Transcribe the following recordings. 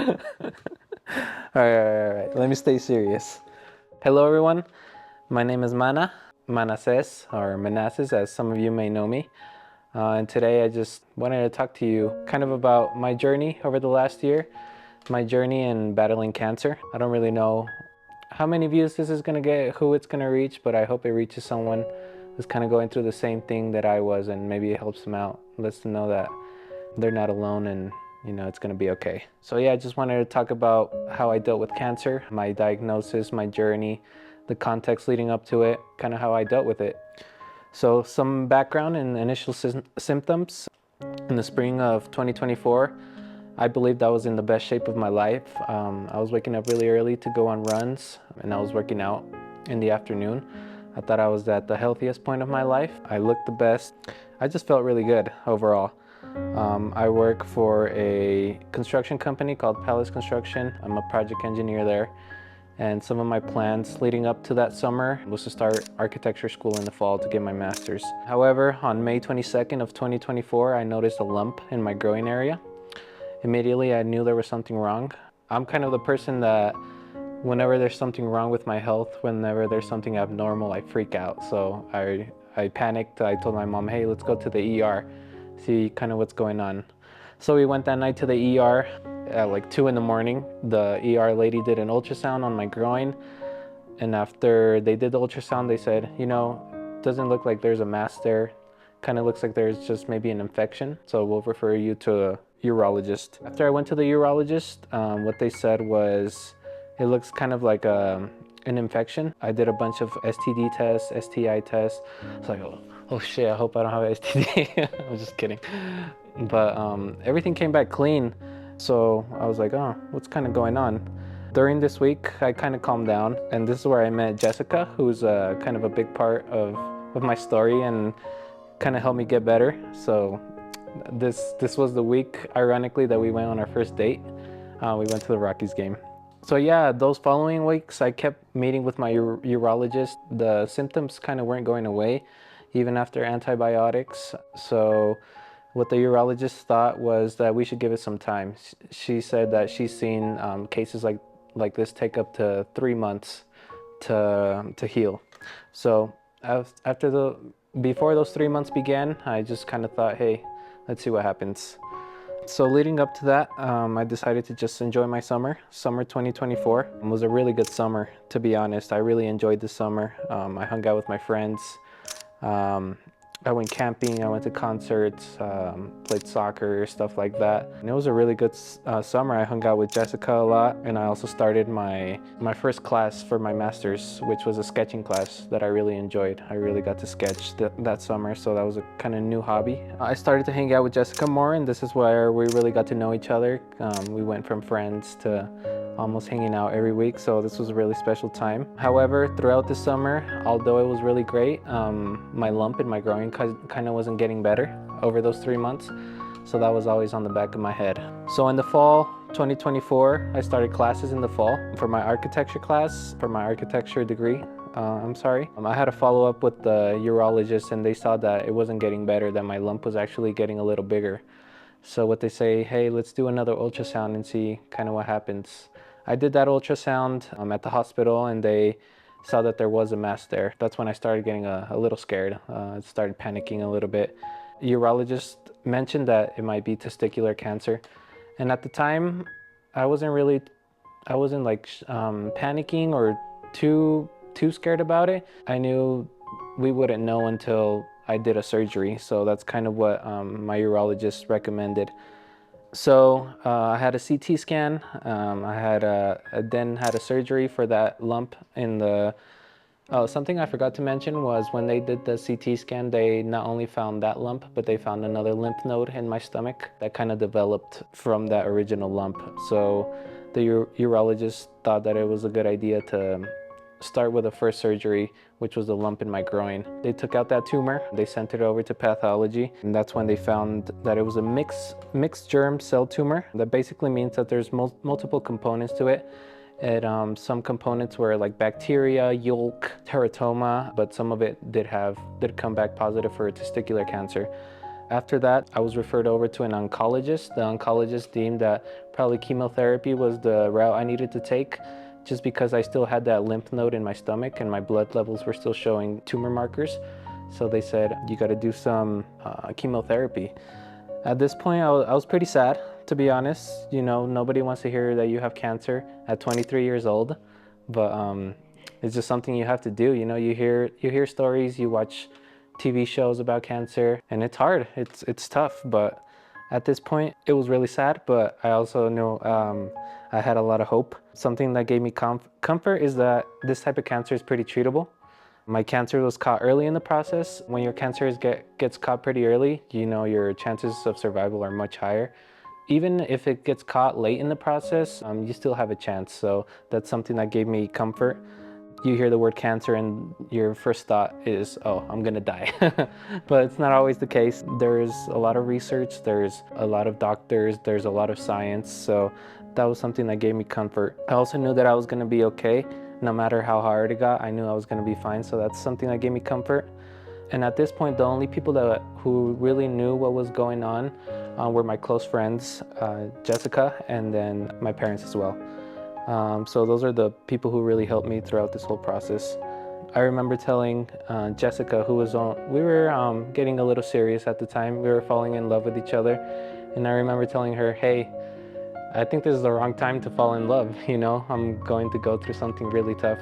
All right. Let me stay serious. Hello, everyone. My name is Manases, or Manassas, as some of you may know me. And today I just wanted to talk to you kind of about my journey over the last year, my journey in battling cancer. I don't really know how many views this is going to get, who it's going to reach, but I hope it reaches someone who's kind of going through the same thing that I was, and maybe it helps them out, lets them know that they're not alone, and it's going to be okay. So yeah, I just wanted to talk about how I dealt with cancer, my diagnosis, my journey, the context leading up to it, kind of how I dealt with it. So some background and initial symptoms. In the spring of 2024, I believed I was in the best shape of my life. I was waking up really early to go on runs, and I was working out in the afternoon. I thought I was at the healthiest point of my life. I looked the best. I just felt really good overall. I work for a construction company called Palace Construction. I'm a project engineer there. And some of my plans leading up to that summer was to start architecture school in the fall to get my master's. However, on May 22nd of 2024, I noticed a lump in my groin area. Immediately, I knew there was something wrong. I'm kind of the person that whenever there's something wrong with my health, whenever there's something abnormal, I freak out. So I panicked. I told my mom, hey, let's go to the ER, see kind of what's going on. So we went that night to the ER at like 2 in the morning. The ER lady did an ultrasound on my groin. And after they did the ultrasound, they said, doesn't look like there's a mass there. Kind of looks like there's just maybe an infection. So we'll refer you to a urologist. After I went to the urologist, what they said was, it looks kind of like an infection. I did a bunch of STD tests, STI tests. It's like, oh shit, I hope I don't have STD. I'm just kidding. But everything came back clean. So I was like, oh, what's kind of going on? During this week, I kind of calmed down. And this is where I met Jessica, who's kind of a big part of my story and kind of helped me get better. So this was the week, ironically, that we went on our first date. We went to the Rockies game. So yeah, those following weeks, I kept meeting with my urologist. The symptoms kind of weren't going away, even after antibiotics. So what the urologist thought was that we should give it some time. She said that she's seen cases like this take up to 3 months to heal. So before those 3 months began, I just kind of thought, hey, let's see what happens. So leading up to that, I decided to just enjoy my summer. Summer 2024 was a really good summer, to be honest. I really enjoyed the summer. I hung out with my friends. I went camping, I went to concerts, played soccer, stuff like that. And it was a really good summer. I hung out with Jessica a lot, and I also started my first class for my master's, which was a sketching class that I really enjoyed. I really got to sketch that summer, so that was a kind of new hobby. I started to hang out with Jessica more, and this is where we really got to know each other. We went from friends to almost hanging out every week, so this was a really special time. However, throughout the summer, although it was really great, my lump in my groin kind of wasn't getting better over those 3 months, so that was always on the back of my head. So in the fall 2024, I started classes in the fall for my architecture class, for my architecture degree. I had a follow-up with the urologist, and they saw that it wasn't getting better, that my lump was actually getting a little bigger. So what they say, hey, let's do another ultrasound and see kind of what happens. I did that ultrasound at the hospital, and they saw that there was a mass there. That's when I started getting a little scared. I started panicking a little bit. Urologist mentioned that it might be testicular cancer. And at the time, I wasn't like panicking or too scared about it. I knew we wouldn't know until I did a surgery. So that's kind of what my urologist recommended. So I had a CT scan. I then had a surgery for that lump in the. Oh, something I forgot to mention was when they did the CT scan, they not only found that lump, but they found another lymph node in my stomach that kind of developed from that original lump. So the urologist thought that it was a good idea to start with the first surgery, which was the lump in my groin. They took out that tumor, they sent it over to pathology, and that's when they found that it was a mixed germ cell tumor. That basically means that there's multiple components to it. Some components were like bacteria, yolk, teratoma, but some of it did come back positive for testicular cancer. After that, I was referred over to an oncologist. The oncologist deemed that probably chemotherapy was the route I needed to take, just because I still had that lymph node in my stomach and my blood levels were still showing tumor markers. So they said, you got to do some chemotherapy. At this point, I was pretty sad, to be honest. You know, nobody wants to hear that you have cancer at 23 years old, but it's just something you have to do. You know, you hear stories, you watch TV shows about cancer, and it's hard. It's tough, but at this point, it was really sad. But I also knew I had a lot of hope. Something that gave me comfort is that this type of cancer is pretty treatable. My cancer was caught early in the process. When your cancer gets caught pretty early, you know, your chances of survival are much higher. Even if it gets caught late in the process, you still have a chance. So that's something that gave me comfort. You hear the word cancer and your first thought is, oh, I'm gonna die. But it's not always the case. There's a lot of research, there's a lot of doctors, there's a lot of science. So that was something that gave me comfort. I also knew that I was gonna be okay. No matter how hard it got, I knew I was gonna be fine. So that's something that gave me comfort. And at this point, the only people who really knew what was going on were my close friends, Jessica, and then my parents as well. So those are the people who really helped me throughout this whole process. I remember telling Jessica, we were getting a little serious at the time. We were falling in love with each other. And I remember telling her, hey, I think this is the wrong time to fall in love. You know, I'm going to go through something really tough.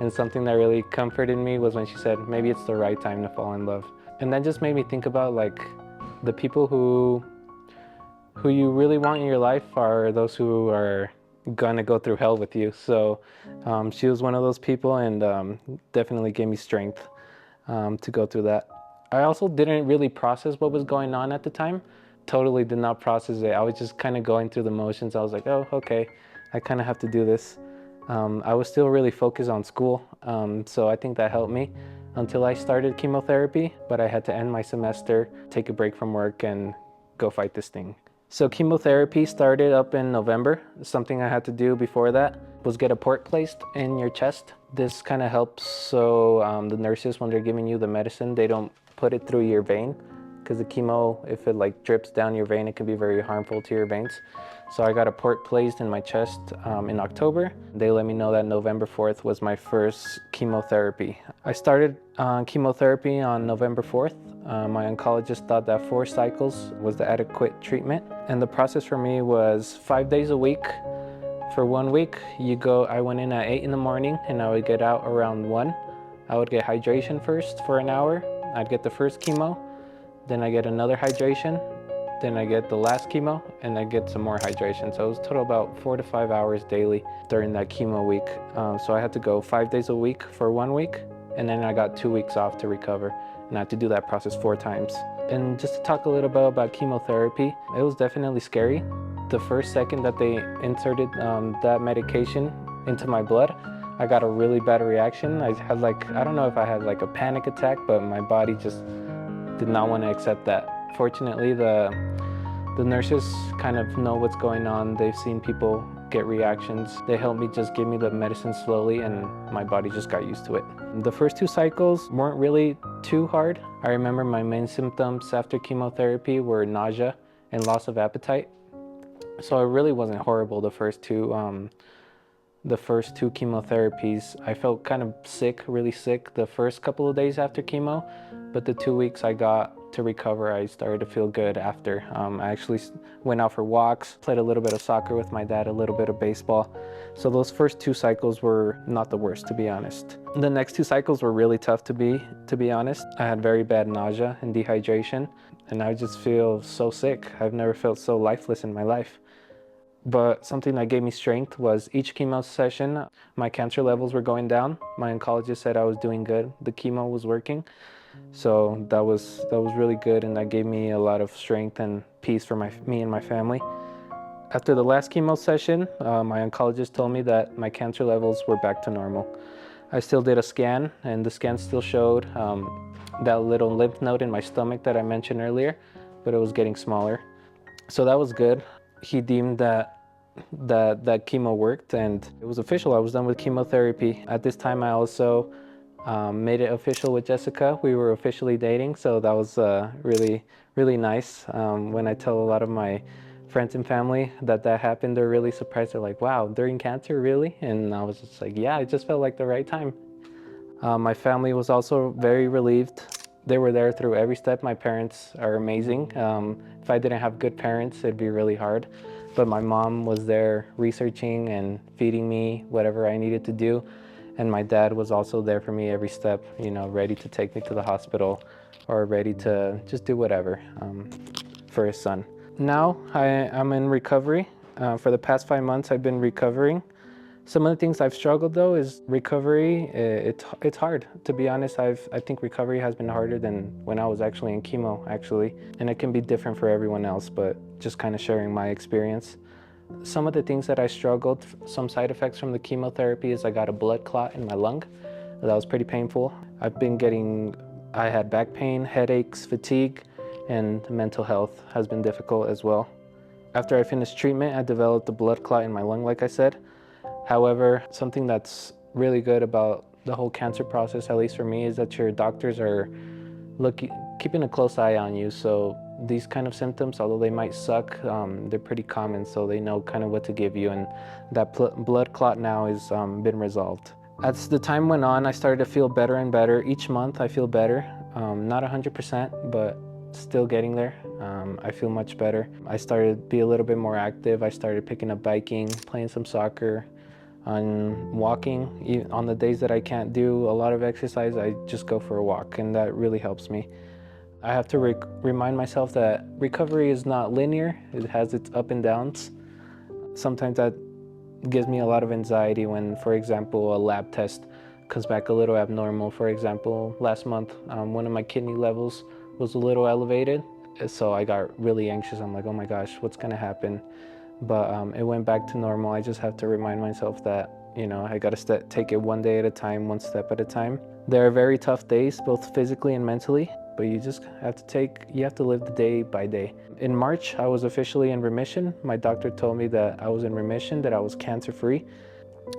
And something that really comforted me was when she said, maybe it's the right time to fall in love. And that just made me think about like the people who you really want in your life are those who are gonna go through hell with you. So she was one of those people, and definitely gave me strength to go through that. I also didn't really process what was going on at the time. Totally did not process it. I was just kind of going through the motions. I was like, oh, okay, I kind of have to do this. I was still really focused on school, so I think that helped me until I started chemotherapy, but I had to end my semester, take a break from work, and go fight this thing. So chemotherapy started up in November. Something I had to do before that was get a port placed in your chest. This kind of helps so the nurses, when they're giving you the medicine, they don't put it through your vein, because the chemo, if it like drips down your vein, it can be very harmful to your veins. So I got a port placed in my chest in October. They let me know that November 4th was my first chemotherapy. I started chemotherapy on November 4th. My oncologist thought that 4 cycles was the adequate treatment. And the process for me was 5 days a week. For 1 week, I went in at 8 in the morning and I would get out around 1. I would get hydration first for an hour. I'd get the first chemo, then I get another hydration, then I get the last chemo, and I get some more hydration. So it was total about 4 to 5 hours daily during that chemo week. So I had to go 5 days a week for 1 week, and then I got 2 weeks off to recover, and I had to do that process 4 times. And just to talk a little bit about chemotherapy, it was definitely scary. The first second that they inserted that medication into my blood, I got a really bad reaction. I had I don't know if I had like a panic attack, but my body just did not want to accept that. Fortunately, the nurses kind of know what's going on. They've seen people get reactions. They helped me just give me the medicine slowly, and my body just got used to it. The first 2 cycles weren't really too hard. I remember my main symptoms after chemotherapy were nausea and loss of appetite. So it really wasn't horrible the first two chemotherapies. I felt kind of sick, really sick the first couple of days after chemo, but the 2 weeks I got to recover, I started to feel good after. I actually went out for walks, played a little bit of soccer with my dad, a little bit of baseball. So those first 2 cycles were not the worst, to be honest. The next 2 cycles were really tough to be honest. I had very bad nausea and dehydration, and I just feel so sick. I've never felt so lifeless in my life. But something that gave me strength was each chemo session, my cancer levels were going down. My oncologist said I was doing good. The chemo was working. So that was really good, and that gave me a lot of strength and peace for me and my family. After the last chemo session, my oncologist told me that my cancer levels were back to normal. I still did a scan, and the scan still showed that little lymph node in my stomach that I mentioned earlier, but it was getting smaller. So that was good. He deemed that chemo worked, and it was official. I was done with chemotherapy. At this time, I also made it official with Jessica. We were officially dating, so that was really, really nice. When I tell a lot of my friends and family that happened, they're really surprised. They're like, wow, during cancer, really? And I was just like, yeah, it just felt like the right time. My family was also very relieved. They were there through every step. My parents are amazing. If I didn't have good parents, it'd be really hard. But my mom was there researching and feeding me whatever I needed to do. And my dad was also there for me every step, you know, ready to take me to the hospital or ready to just do whatever for his son. Now I'm in recovery. For the past 5 months, I've been recovering. Some of the things I've struggled though is recovery. It's hard, to be honest. I think recovery has been harder than when I was actually in chemo, actually. And it can be different for everyone else, but just kind of sharing my experience. Some of the things that I struggled, some side effects from the chemotherapy is I got a blood clot in my lung. That was pretty painful. I had back pain, headaches, fatigue, and mental health has been difficult as well. After I finished treatment, I developed a blood clot in my lung, like I said. However, something that's really good about the whole cancer process, at least for me, is that your doctors are keeping a close eye on you. So these kind of symptoms, although they might suck, they're pretty common, so they know kind of what to give you. And that blood clot now has been resolved. As the time went on, I started to feel better and better. Each month I feel better, not 100%, but still getting there. I feel much better. I started to be a little bit more active. I started picking up biking, playing some soccer, on walking. On the days that I can't do a lot of exercise, I just go for a walk, and that really helps me. I have to remind myself that recovery is not linear. It has its up and downs. Sometimes that gives me a lot of anxiety when, for example, a lab test comes back a little abnormal. For example, last month, one of my kidney levels was a little elevated, so I got really anxious. I'm like, oh my gosh, what's gonna happen? But it went back to normal. I just have to remind myself that, you know, I gotta take it one day at a time, one step at a time. There are very tough days, both physically and mentally, but you have to live the day by day. In March, I was officially in remission. My doctor told me that I was in remission, that I was cancer-free.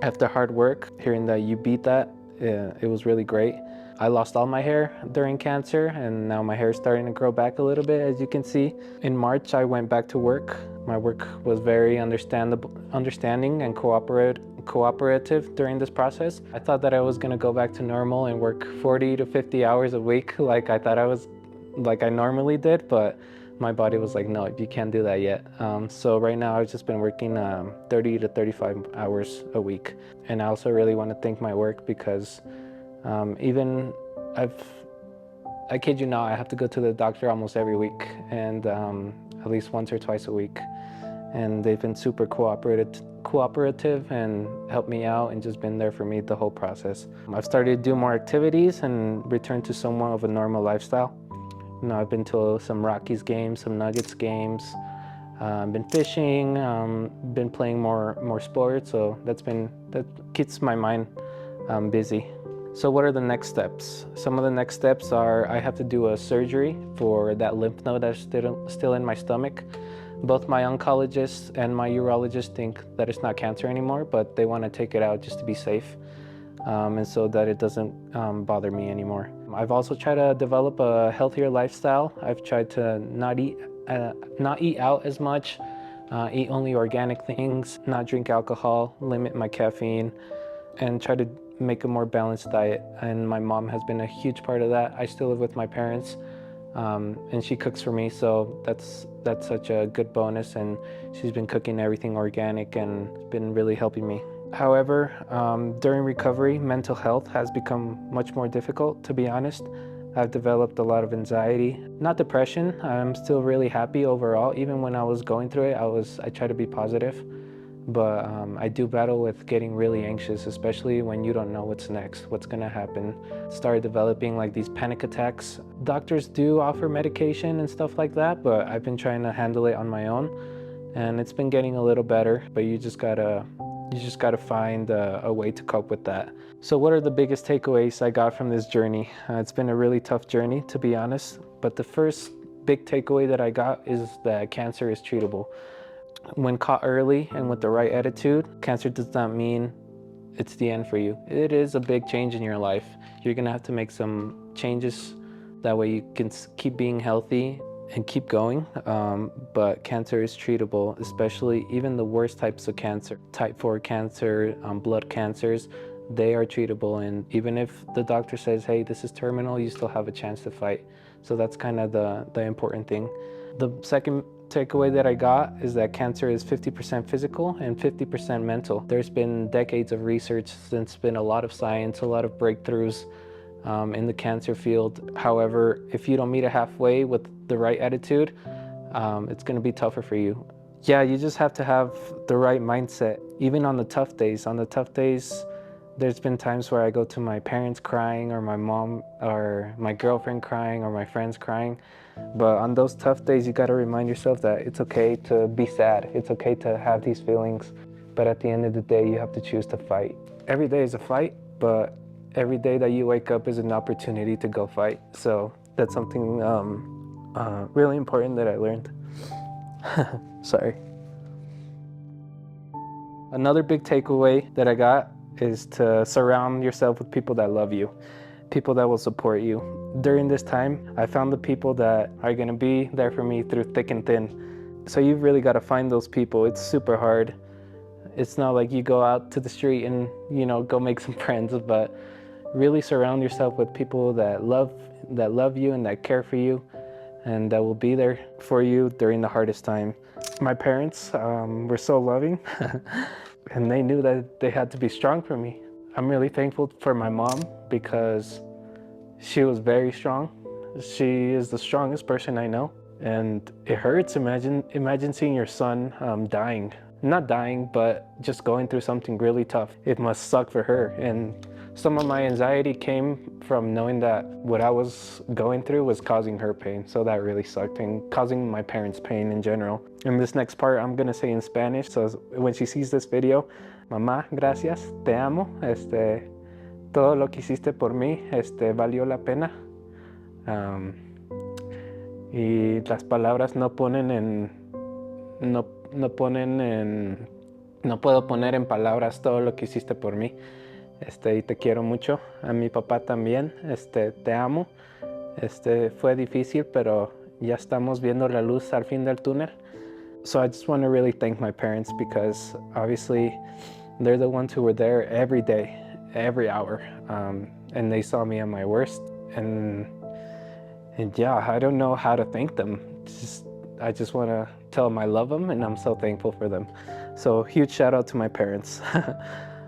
After hard work, hearing that you beat that, it was really great. I lost all my hair during cancer, and now my hair is starting to grow back a little bit, as you can see. In March, I went back to work. My work was very understanding and cooperative during this process. I thought that I was gonna go back to normal and work 40 to 50 hours a week like I normally did, but my body was like, no, you can't do that yet. So right now I've just been working 30 to 35 hours a week. And I also really want to thank my work because I kid you not, I have to go to the doctor almost every week, and at least once or twice a week. And they've been super cooperative and helped me out and just been there for me the whole process. I've started to do more activities and return to somewhat of a normal lifestyle. You know, I've been to some Rockies games, some Nuggets games, been fishing, been playing more sports, so that keeps my mind busy. So what are the next steps? Some of the next steps are I have to do a surgery for that lymph node that's still in my stomach. Both my oncologist and my urologist think that it's not cancer anymore, but they want to take it out just to be safe, and so that it doesn't bother me anymore. I've also tried to develop a healthier lifestyle. I've tried to not eat out as much, eat only organic things, not drink alcohol, limit my caffeine, and try to make a more balanced diet. And my mom has been a huge part of that. I still live with my parents, and she cooks for me, so that's such a good bonus, and she's been cooking everything organic and been really helping me. However, during recovery, mental health has become much more difficult, to be honest. I've developed a lot of anxiety, not depression. I'm still really happy overall. Even when I was going through it, I try to be positive. But I do battle with getting really anxious, especially when you don't know what's next, what's gonna happen. Started developing like these panic attacks. Doctors do offer medication and stuff like that, but I've been trying to handle it on my own, and it's been getting a little better, but you just gotta find a way to cope with that. So what are the biggest takeaways I got from this journey? It's been a really tough journey, to be honest, but the first big takeaway that I got is that cancer is treatable. When caught early and with the right attitude, cancer does not mean it's the end for you. It is a big change in your life. You're gonna have to make some changes, that way you can keep being healthy. and keep going. But cancer is treatable, especially even the worst types of cancer, type 4 cancer, blood cancers, they are treatable. And even if the doctor says, hey, this is terminal, you still have a chance to fight. So that's kind of the important thing. The second takeaway that I got is that cancer is 50% physical and 50% mental. There's been decades of research, there's been a lot of science, a lot of breakthroughs in the cancer field. However, if you don't meet it halfway with the right attitude, it's going to be tougher for you. Yeah, you just have to have the right mindset. Even on the tough days, there's been times where I go to my parents crying, or my mom or my girlfriend crying, or my friends crying. But on those tough days, you got to remind yourself that it's okay to be sad. It's okay to have these feelings. But at the end of the day, you have to choose to fight. Every day is a fight, but every day that you wake up is an opportunity to go fight. So that's something really important that I learned. Sorry. Another big takeaway that I got is to surround yourself with people that love you, people that will support you. During this time, I found the people that are gonna be there for me through thick and thin. So you've really gotta find those people. It's super hard. It's not like you go out to the street and, go make some friends, but really surround yourself with people that love you and that care for you and that will be there for you during the hardest time. My parents were so loving and they knew that they had to be strong for me. I'm really thankful for my mom because she was very strong. She is the strongest person I know. And it hurts. Imagine seeing your son dying. Not dying, but just going through something really tough. It must suck for her. And some of my anxiety came from knowing that what I was going through was causing her pain. So that really sucked, and causing my parents pain in general. In this next part, I'm gonna say in Spanish. So when she sees this video, Mamá, gracias, te amo. Todo lo que hiciste por mí, valió la pena. Y las palabras no puedo poner en palabras todo lo que hiciste por mí. Y te quiero mucho. A mi papá también, te amo. Fue difícil, pero ya estamos viendo la luz al fin del túnel. So I just want to really thank my parents because obviously they're the ones who were there every day, every hour, and they saw me at my worst. And yeah, I don't know how to thank them. I just want to tell them I love them and I'm so thankful for them. So huge shout out to my parents.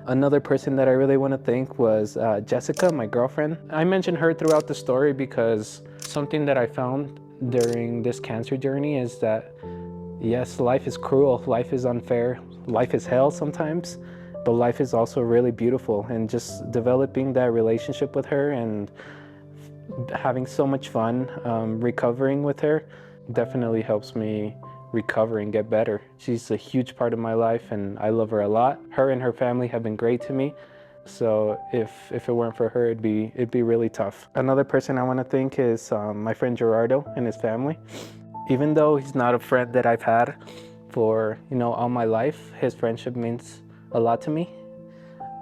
Another person that I really want to thank was Jessica, my girlfriend. I mentioned her throughout the story because something that I found during this cancer journey is that, yes, life is cruel, life is unfair, life is hell sometimes, but life is also really beautiful. And just developing that relationship with her and having so much fun recovering with her definitely helps me recover and get better. She's a huge part of my life and I love her a lot. Her and her family have been great to me. So if it weren't for her, it'd be really tough. Another person I want to thank is my friend Gerardo and his family. Even though he's not a friend that I've had for all my life, his friendship means a lot to me.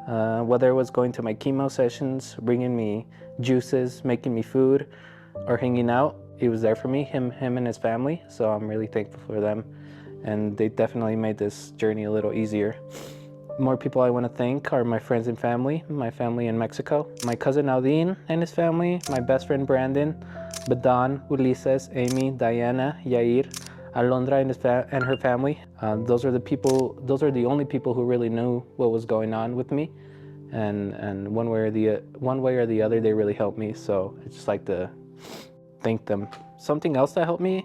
Whether it was going to my chemo sessions, bringing me juices, making me food, or hanging out, he was there for me, him and his family. So I'm really thankful for them. And they definitely made this journey a little easier. More people I want to thank are my friends and family, my family in Mexico, my cousin Aldin and his family, my best friend Brandon, Badan, Ulises, Amy, Diana, Yair, Alondra and her family. Those are the only people who really knew what was going on with me. And one way or the other, they really helped me. So I just like to thank them. Something else that helped me,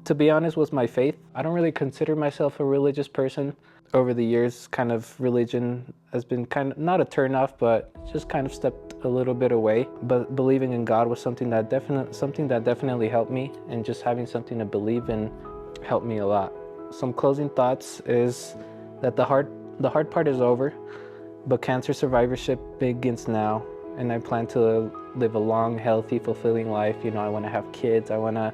to be honest, was my faith. I don't really consider myself a religious person. Over the years, kind of religion has been kind of not a turnoff, but just kind of stepped a little bit away. But believing in God was something that definitely helped me, and just having something to believe in helped me a lot. Some closing thoughts is that the hard part is over, but cancer survivorship begins now. And I plan to live a long, healthy, fulfilling life. I want to have kids. I want to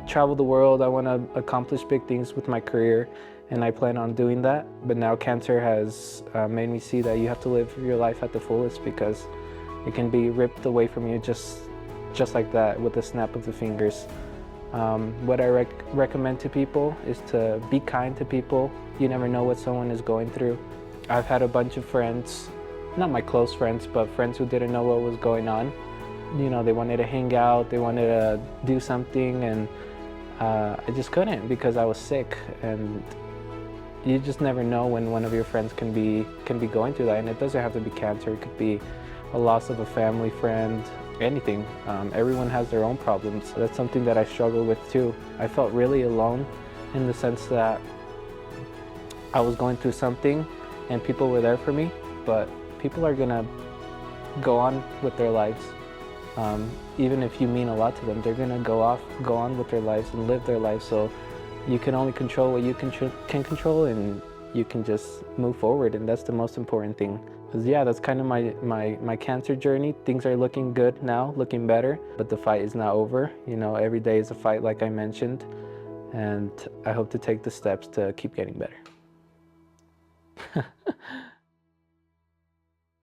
travel the world. I want to accomplish big things with my career. And I plan on doing that. But now cancer has made me see that you have to live your life at the fullest, because it can be ripped away from you just like that with a snap of the fingers. What I recommend to people is to be kind to people. You never know what someone is going through. I've had a bunch of friends, not my close friends, but friends who didn't know what was going on. You know, they wanted to hang out, they wanted to do something, and I just couldn't because I was sick. And you just never know when one of your friends can be going through that, and it doesn't have to be cancer. It could be a loss of a family friend, anything. Everyone has their own problems. That's something that I struggle with too. I felt really alone in the sense that I was going through something and people were there for me, but people are gonna go on with their lives. Even if you mean a lot to them, they're gonna go on with their lives and live their lives. So you can only control what you can control, and you can just move forward, and that's the most important thing. Because yeah, that's kind of my cancer journey. Things are looking good now, looking better, but the fight is not over. You know, every day is a fight, like I mentioned, and I hope to take the steps to keep getting better.